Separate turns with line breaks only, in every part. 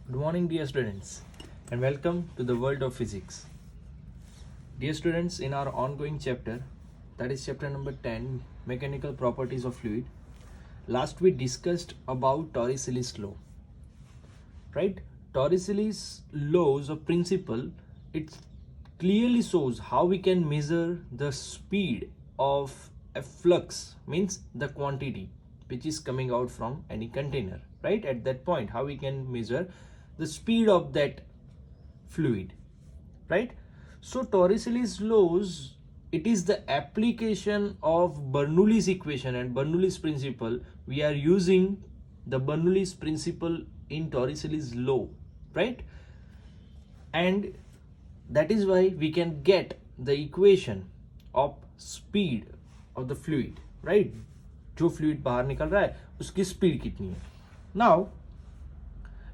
Good morning, dear students, and welcome to the world of physics. Dear students, in our ongoing chapter, that is chapter number 10, Mechanical Properties of Fluid, last we discussed about Torricelli's law, right? Torricelli's laws of principle, it clearly shows how we can measure the speed of a flux, means the quantity which is coming out from any container, right? At that point, how we can measure the speed of that fluid, right? So Torricelli's laws, it is the application of Bernoulli's equation and Bernoulli's principle. We are using the Bernoulli's principle in Torricelli's law, right? And that is why we can get the equation of speed of the fluid, right? जो fluid बाहर निकल रहा है उसकी speed कितनी है. Now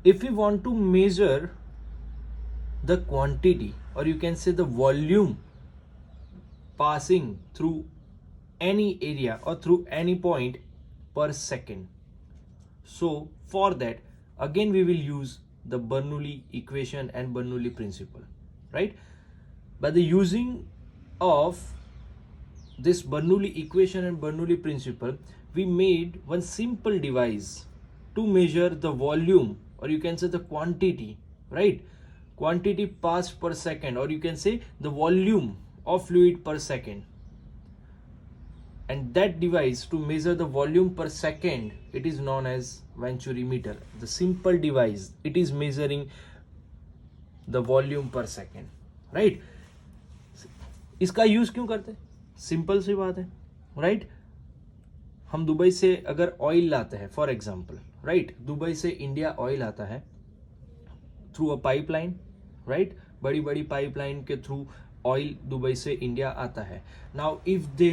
if we want to measure the quantity, or you can say the volume passing through any area or through any point per second, so for that again we will use the Bernoulli equation and Bernoulli principle, right? By the using of this Bernoulli equation and Bernoulli principle, we made one simple device to measure the volume, or you can say the quantity, right? Quantity passed per second, or you can say the volume of fluid per second. And that device to measure the volume per second, it is known as venturimeter. The simple device, it is measuring the volume per second, right? इसका use क्यों करते हैं? Simple सी बात है, right? हम Dubai से अगर oil लाते हैं, फॉर एग्जांपल, राइट? दुबई से इंडिया ऑयल आता है थ्रू अ पाइपलाइन, राइट? बड़ी बड़ी पाइपलाइन के थ्रू ऑयल दुबई से इंडिया आता है. Now if they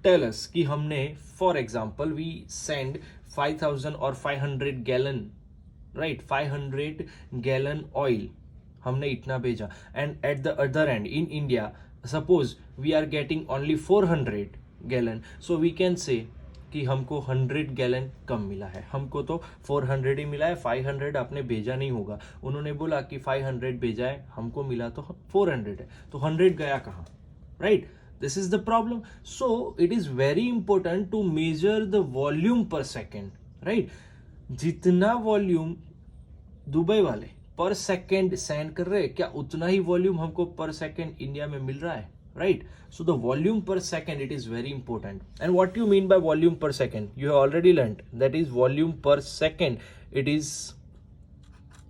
tell us कि हमने, फॉर एग्जांपल, वी सेंड 5000 और 500 गैलन, राइट? 500 गैलन ऑयल हमने इतना भेजा, and at the other end in India suppose we are getting only 400 gallon, so we can say कि हमको 100 गैलन कम मिला है. हमको तो 400 ही मिला है, 500 आपने भेजा नहीं होगा. उन्होंने बोला कि 500 भेजा है, हमको मिला तो 400 है, तो 100 गया कहाँ, right? This is the problem. So it is very important to measure the volume per second, right? जितना वॉल्यूम दुबई वाले पर सेकेंड सेंड कर रहे हैं, क्या उतना ही वॉल्यूम हमको पर सेकेंड इंडिया में मिल रहा है, right? So the volume per second, it is very important. And what you mean by volume per second? You have already learned that is volume per second. It is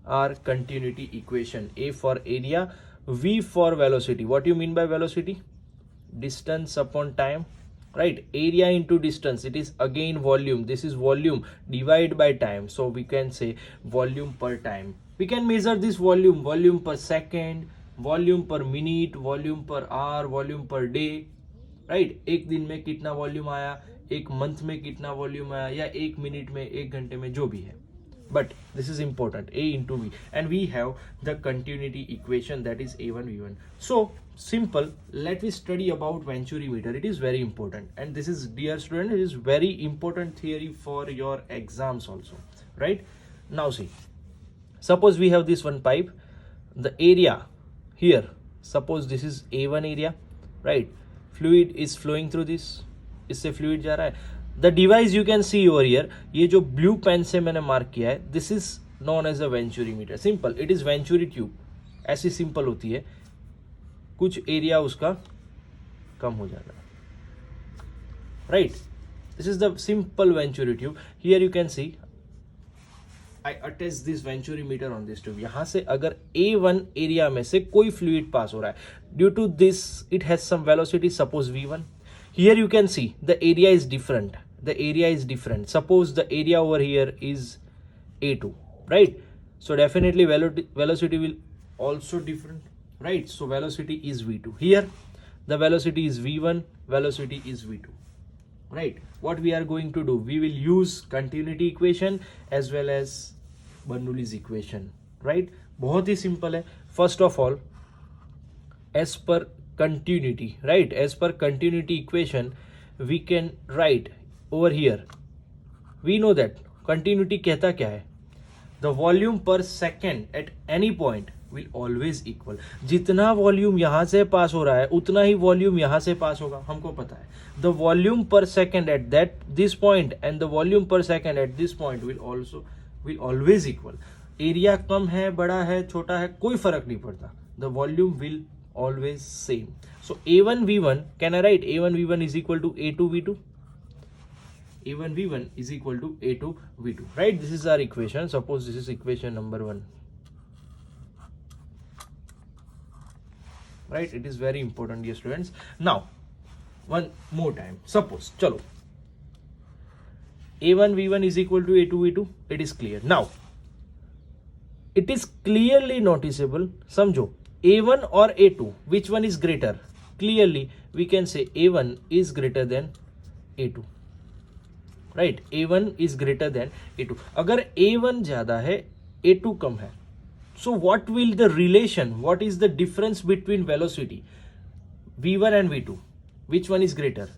our continuity equation. A for area, V for velocity. What you mean by velocity? Distance upon time, right? Area into distance, it is again volume. This is volume divided by time, so we can say volume per time. We can measure this volume per second, volume पर minute, volume per hour, volume per day, right? एक दिन में कितना volume आया, एक month में कितना volume आया, या एक मिनट में, एक घंटे में, जो भी है. But this is important, A into V, and we have the continuity equation, that is A1 V1. So simple, let me study about venturimeter. It is very important, and this is, dear student, it is very important theory for your exams also, right? Now see, suppose we have this one pipe, the area here, suppose this is A1 area, right? Fluid is flowing through this, इससे fluid जा रहा है. The device you can see over here, ये जो blue pen से मैंने mark किया है, this is known as a venturimeter. Simple, it is venturi tube. ऐसी simple होती है, कुछ एरिया उसका कम हो जाता है, right? This is the simple venturi tube. Here you can see I attach this venturimeter on this tube. यहाँ से अगर A1 एरिया में से कोई fluid pass हो रहा है, due to this it has some velocity, suppose V1. Here you can see the area is different. The area is different. Suppose the area over here is A2, right? So definitely velocity will also different, right? So velocity is V2. Here the velocity is V1, velocity is V2, right? What we are going to do, we will use continuity equation as well as Bernoulli's equation, right? बहुत ही simple है. First of all, as per continuity, right? As per continuity equation, we can write over here. We know that continuity कहता क्या है? The volume per second eight any point will always equal. जितना volume यहां से पास हो रहा है उतना ही वॉल्यूम यहां से पास होगा, हमको पता है. The volume per second at that this point and the volume per second at this point will always equal. Area कम है, बड़ा है, छोटा है, कोई फर्क नहीं पड़ता. The volume will always same. So A1V1, can I write A1V1 is equal to A2V2? A1V1 is equal to A2V2, right? This is our equation. Suppose this is equation number 1, right? It is very important, dear students. Now one more time, suppose chalo A1V1 is equal to A2V2. It is clear. Now it is clearly noticeable, समझो A1 or A2, which one is greater? Clearly we can say A1 is greater than A2, right? A1 is greater than A2. अगर A1 ज्यादा है, A2 कम है, so what will the relation, what is the difference between velocity V1 and V2? Which one is greater?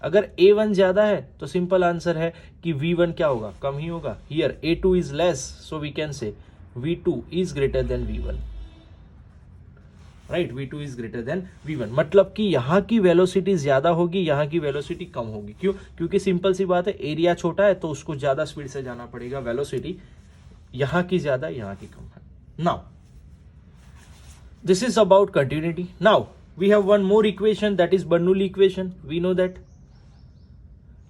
अगर A1 ज्यादा है तो simple answer है कि V1 क्या होगा, कम ही होगा. Here A2 is less, so we can say V2 is greater than V1, right? V2 is greater than V1. मतलब कि यहाँ की वेलोसिटी ज्यादा होगी, यहाँ की वेलोसिटी कम होगी. क्यों? क्योंकि सिंपल सी बात है, एरिया छोटा है तो उसको ज्यादा स्पीड से जाना पड़ेगा. वेलोसिटी यहाँ की ज्यादा, यहाँ की कम है. Now this is about continuity. Now we have one more equation, that is Bernoulli equation. We know that.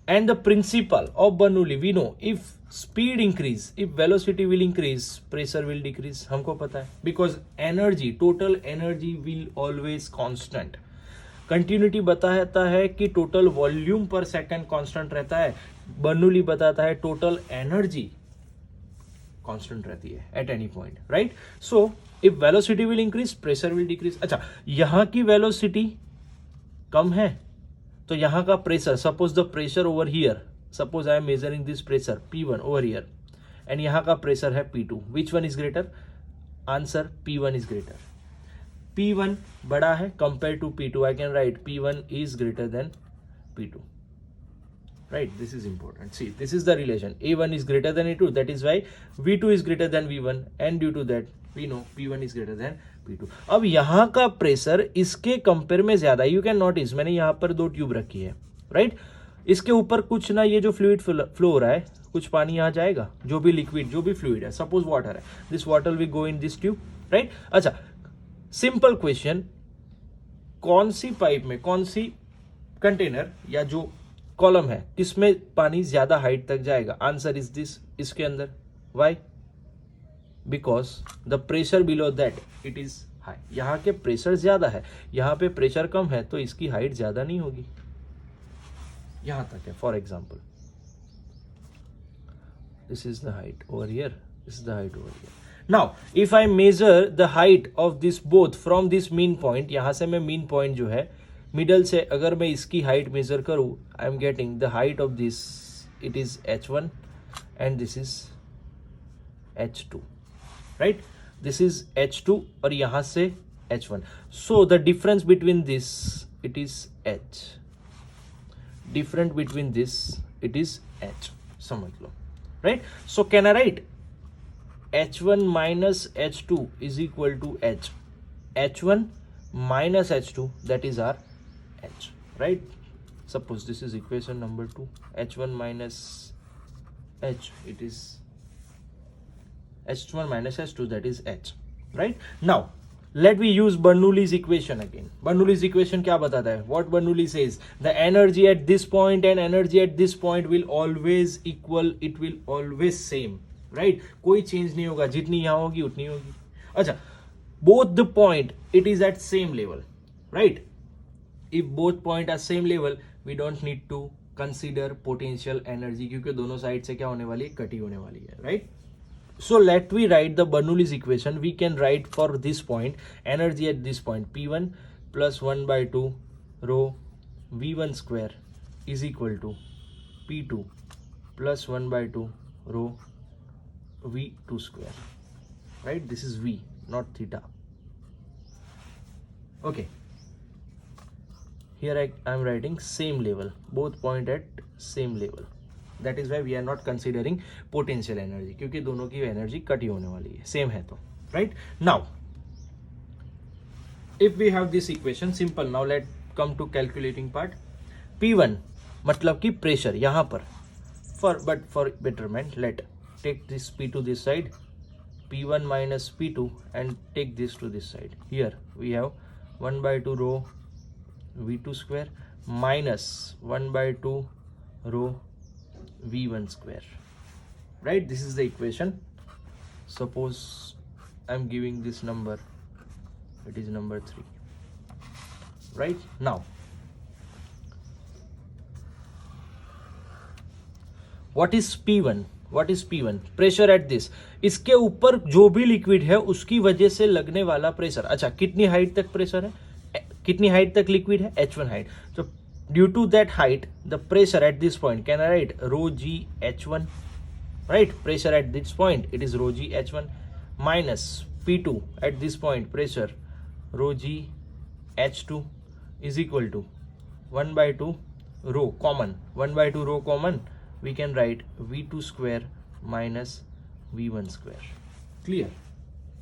And the principle of Bernoulli, we know if speed increase, if velocity will increase, pressure will decrease. हमको पता है, because energy, total energy will always constant. Continuity बताता है कि total volume per second constant रहता है. बर्नूली बताता है टोटल एनर्जी कांस्टेंट रहती है at any point, right? So if velocity will increase, pressure will decrease. अच्छा, यहां की वेलोसिटी कम है तो यहाँ का pressure, suppose the pressure over here, suppose I am measuring this pressure P1 over here and यहाँ का प्रेशर है P2. Which one is greater? Answer P1 is greater. P1 बड़ा है compare to P2. I can write P1 is greater than P2, right? This is important. See, this is the relation. A1 is greater than A2, that is why V2 is greater than V1, and due to that we know P1 is greater than P2. अब यहाँ का pressure इसके compare में ज्यादा. You can notice, मैंने यहाँ पर 2 tube रखी है, राइट? इसके ऊपर कुछ ना, ये जो फ्लूइड फ्लो हो रहा है, कुछ पानी यहाँ जाएगा, जो भी लिक्विड, जो भी फ्लूइड है, सपोज वाटर है, this water will go in this tube, right? अच्छा, सिंपल क्वेश्चन, कौन सी पाइप में, कौन सी कंटेनर या जो कॉलम है, किसमें पानी ज्यादा हाइट तक जाएगा? आंसर इज दिस, इसके अंदर. Why? Because the pressure below that it is high. यहाँ के प्रेशर ज्यादा है, यहाँ पे प्रेशर कम है, तो इसकी हाइट ज्यादा नहीं होगी. यहां तक है. For example, this is the height over here, this is the height over here. Now if I measure the height of this both from this mean point, यहां से मैं मीन पॉइंट जो है मिडल से अगर मैं इसकी हाइट मेजर करूं, I am getting the height of this, it is H1 and this is H2, right? This is H2 और यहां से H1. So the difference between this, it is H. Different between this, it is H. समझ लो, right? So can I write H1 minus H2 is equal to H. H1 minus H2, that is our H, right? Suppose this is equation number 2. H1 minus H, it is H1 minus H2, that is H, right? Now let me use Bernoulli's equation again. Bernoulli's equation क्या बताता है? What Bernoulli says, the energy at this point and energy at this point will always equal, it will always same, right? कोई change नहीं होगा, जितनी यहाँ होगी उतनी होगी. अच्छा, both the point it is at same level, right? If both point are same level, we don't need to consider potential energy, क्योंकि दोनों साइड से क्या होने वाली है, कटी होने वाली है, right? So let me write the Bernoulli's equation. We can write for this point, energy at this point, P1 plus 1 by 2 rho V1 square is equal to P2 plus 1 by 2 rho V2 square, right? This is V, not theta. Okay, here I am writing same level, both point at same level, that is why we are not considering potential energy, क्योंकि दोनों की energy cut ही होने वाली है, same है तो, right. Now if we have this equation, simple. Now let come to calculating part. P1 मतलब कि प्रेशर यहाँ पर, for betterment let take this P2 this side, P1 minus P2 and take this to this side. Here we have 1 by 2 rho V2 square minus 1 by 2 rho V1 square, right? This is the equation. Suppose I'm giving this number, it is number 3, right? Now what is P1? What is P1? Pressure at this, इसके ऊपर जो भी liquid है उसकी वजह से लगने वाला प्रेशर. अच्छा, कितनी हाइट तक प्रेशर है, कितनी हाइट तक लिक्विड है, h1 हाइट. तो due to that height the pressure at this point, can I write rho g h1, right? Pressure at this point it is rho g h1 minus P2 at this point pressure rho g h2 is equal to 1 by 2 rho common, 1 by 2 rho common, we can write V2 square minus V1 square. Clear?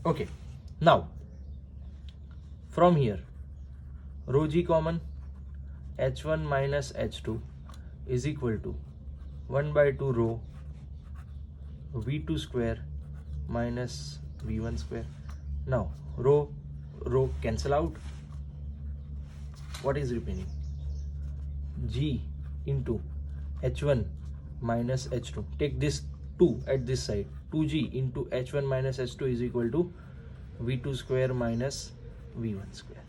Okay. Now from here rho g common, h1 minus h2 is equal to 1 by 2 rho V2 square minus V1 square. Now rho cancel out. What is remaining? G into h1 minus h2. Take this 2 at this side. 2g into h1 minus h2 is equal to V2 square minus V1 square.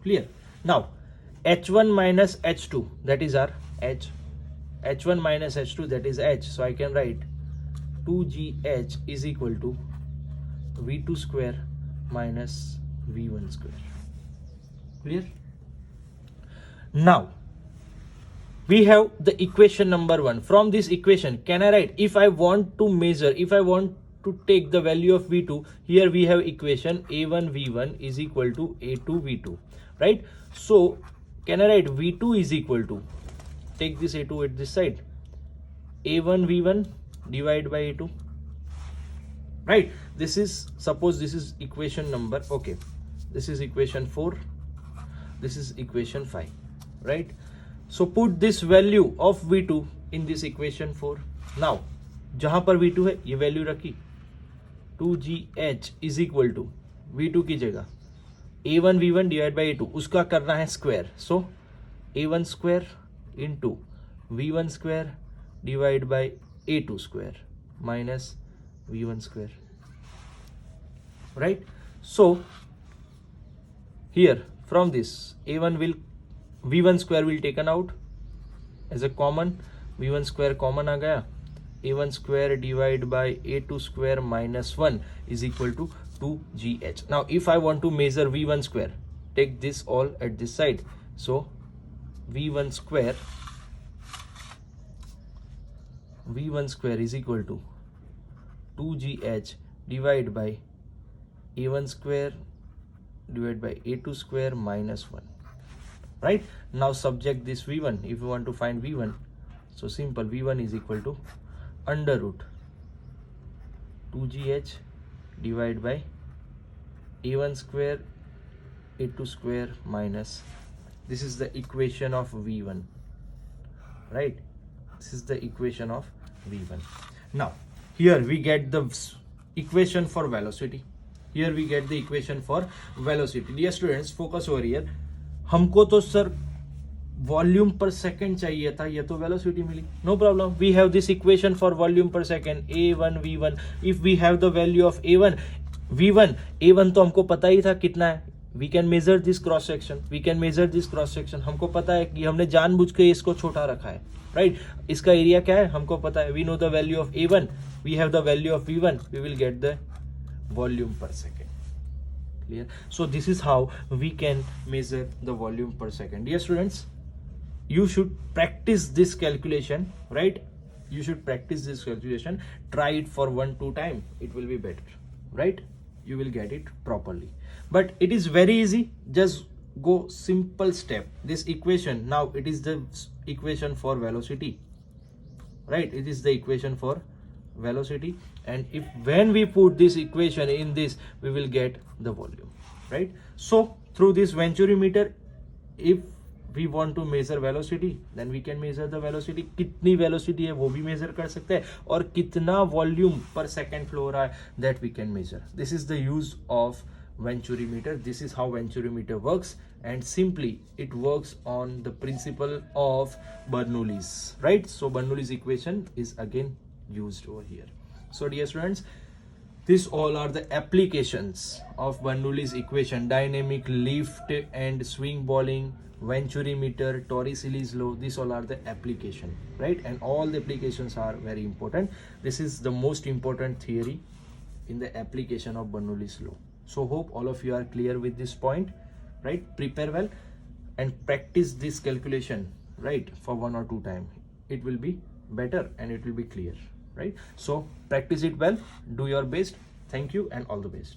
Clear? Now h1 minus h2, that is our h. h1 minus h2, that is h. So I can write 2gh is equal to V2 square minus V1 square. Clear? Now we have the equation number 1. From this equation, can I write, if I want to measure, if I want to take the value of V2, here we have equation A1 V1 is equal to A2 V2, right? So can I write V2 is equal to, take this A2 at this side, A1 V1 divided by A2, right? This is, suppose this is equation number, okay, this is equation 4, this is equation 5, right? So put this value of V2 in this equation 4. Now जहां पर V2 है ये value रखी, 2gh is equal to V2 की जगह A1 V1 divide by A2, उसका करना है square. So A1 square into V1 square divide by A2 square minus V1 square, right? So here from this V1 square will taken out as a common, V1 square common आ गया, A1 square divided by A2 square minus 1 is equal to 2gh. Now if I want to measure V1 square, take this all at this side. So V1 square is equal to 2gh divided by A1 square divided by A2 square minus 1. Right? Now subject this V1. If you want to find V1, so simple, V1 is equal to under root 2gh divided by A1 square A2 square minus, this is the equation of V1, right? This is the equation of V1. Now here we get the equation for velocity. Here we get the equation for velocity. Dear students, focus over here. हमको तो sir volume per second चाहिए था, ये तो velocity मिली, no problem. We have this equation for volume per second A1 V1. If we have the value of A1 V1, A1 तो हमको पता ही था कितना है. We can measure this cross section, हमको पता है कि हमने जानबूझ के इसको छोटा रखा है, राइट? इसका एरिया क्या है हमको पता है. We know the value of A1, we have the value of V1, we will get the volume per second. Clear? So this is how we can measure the volume per second. Dear students, you should practice this calculation, right? You should practice this calculation. Try it for 1-2 times. It will be better, right? You will get it properly. But it is very easy. Just go simple step. This equation, now it is the equation for velocity. right? It is the equation for velocity, and if when we put this equation in this, we will get the volume, right? So through this venturimeter, if we want to measure velocity, then we can measure the velocity. कितनी velocity है वो भी measure कर सकते हैं, और कितना volume per second flow रहा है, that we can measure. This is the use of venturimeter. This is how venturimeter works, and simply it works on the principle of Bernoulli's, right? So Bernoulli's equation is again used over here. So dear students, these all are the applications of Bernoulli's equation: dynamic, lift and swing bowling, venturimeter, Torricelli's law. These all are the application, right? And all the applications are very important. This is the most important theory in the application of Bernoulli's law. So hope all of you are clear with this point, right? Prepare well and practice this calculation, right, for 1 or 2 times. It will be better and it will be clear, right? So practice it well, do your best. Thank you and all the best.